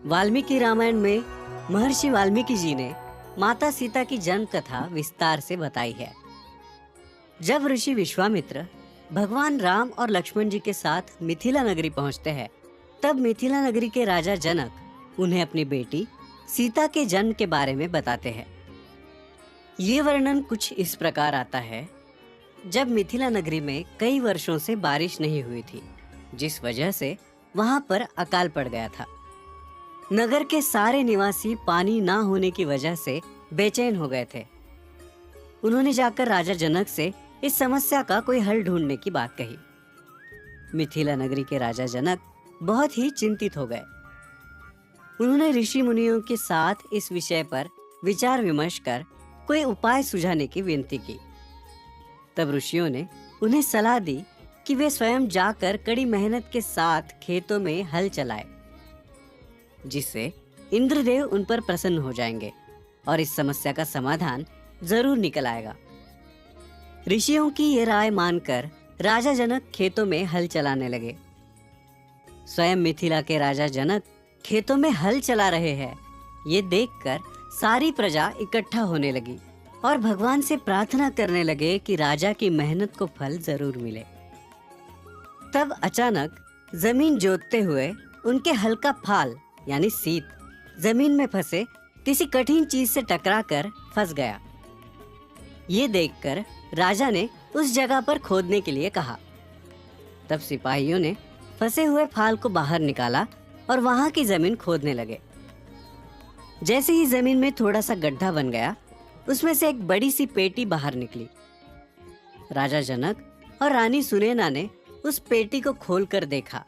वाल्मीकि रामायण में महर्षि वाल्मीकि जी ने माता सीता की जन्म कथा विस्तार से बताई है। जब ऋषि विश्वामित्र भगवान राम और लक्ष्मण जी के साथ मिथिला नगरी पहुंचते हैं, तब मिथिला नगरी के राजा जनक उन्हें अपनी बेटी सीता के जन्म के बारे में बताते हैं। ये वर्णन कुछ इस प्रकार आता है। जब मिथिला नगरी में कई वर्षों से बारिश नहीं हुई थी, जिस वजह से वहां पर अकाल पड़ गया था। नगर के सारे निवासी पानी ना होने की वजह से बेचैन हो गए थे। उन्होंने जाकर राजा जनक से इस समस्या का कोई हल ढूंढने की बात कही। मिथिला नगरी के राजा जनक बहुत ही चिंतित हो गए। उन्होंने ऋषि मुनियों के साथ इस विषय पर विचार विमर्श कर कोई उपाय सुझाने की विनती की। तब ऋषियों ने उन्हें सलाह दी कि वे स्वयं जाकर कड़ी मेहनत के साथ खेतों में हल चलाएं, जिससे इंद्रदेव उन पर प्रसन्न हो जाएंगे और इस समस्या का समाधान जरूर निकल आएगा। ऋषियों की ये राय मानकर राजा जनक खेतों में हल चलाने लगे। स्वयं मिथिला के राजा जनक खेतों में हल चला रहे हैं, ये देखकर सारी प्रजा इकट्ठा होने लगी और भगवान से प्रार्थना करने लगे कि राजा की मेहनत को फल जरूर मिले। तब अचानक जमीन जोतते हुए उनके हल का फाल यानी सीत जमीन में फंसे किसी कठिन चीज से टकराकर फंस गया। ये देखकर राजा ने उस जगह पर खोदने के लिए कहा। तब सिपाहियों ने फंसे हुए फाल को बाहर निकाला और वहां की जमीन खोदने लगे। जैसे ही जमीन में थोड़ा सा गड्ढा बन गया, उसमें से एक बड़ी सी पेटी बाहर निकली। राजा जनक और रानी सुनैना ने उस पेटी को खोलकर देखा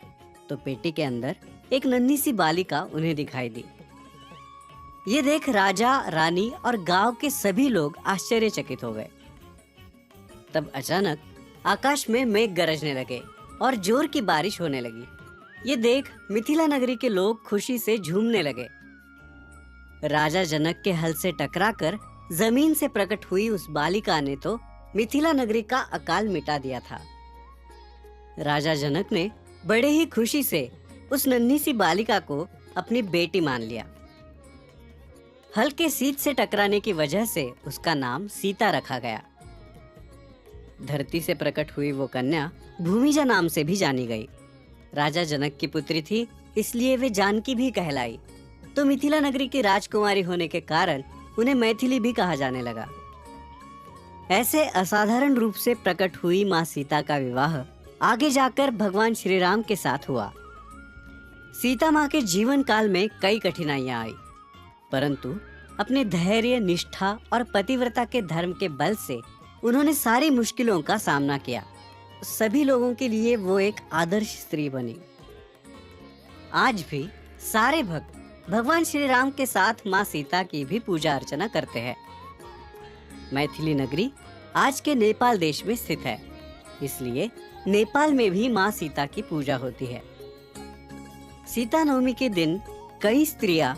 तो पेटी के अंदर एक नन्ही सी बालिका उन्हें दिखाई दी। ये देख राजा, रानी और गांव के सभी लोग आश्चर्यचकित हो गए। तब अचानक आकाश में मेघ गरजने लगे और जोर की बारिश होने लगी। ये देख मिथिला नगरी के लोग खुशी से झूमने लगे। राजा जनक के हल से टकराकर जमीन से प्रकट हुई उस बालिका ने तो मिथिला नगरी का अकाल मिटा दिया था। राजा जनक ने बड़े ही खुशी से उस नन्ही सी बालिका को अपनी बेटी मान लिया। हल के सीत से टकराने की वजह से उसका नाम सीता रखा गया। धरती से प्रकट हुई वो कन्या भूमिजा नाम से भी जानी गई। राजा जनक की पुत्री थी, इसलिए वे जानकी भी कहलाई। तो मिथिला नगरी की राजकुमारी होने के कारण उन्हें मैथिली भी कहा जाने लगा। ऐसे असाधारण रूप से प्रकट हुई माँ सीता का विवाह आगे जाकर भगवान श्री राम के साथ हुआ। सीता माँ के जीवन काल में कई कठिनाइयां आई, परंतु अपने धैर्य, निष्ठा और पतिव्रता के धर्म के बल से उन्होंने सारी मुश्किलों का सामना किया। सभी लोगों के लिए वो एक आदर्श स्त्री बनी। आज भी सारे भक्त भगवान श्री राम के साथ माँ सीता की भी पूजा अर्चना करते हैं। मैथिली नगरी आज के नेपाल देश में स्थित है, इसलिए नेपाल में भी माँ सीता की पूजा होती है। सीता नवमी के दिन कई स्त्रियां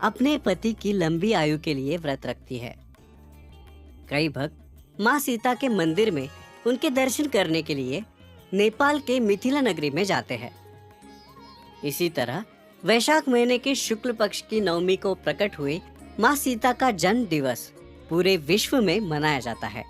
अपने पति की लंबी आयु के लिए व्रत रखती है। कई भक्त माँ सीता के मंदिर में उनके दर्शन करने के लिए नेपाल के मिथिला नगरी में जाते हैं। इसी तरह वैशाख महीने के शुक्ल पक्ष की नवमी को प्रकट हुए माँ सीता का जन्म दिवस पूरे विश्व में मनाया जाता है।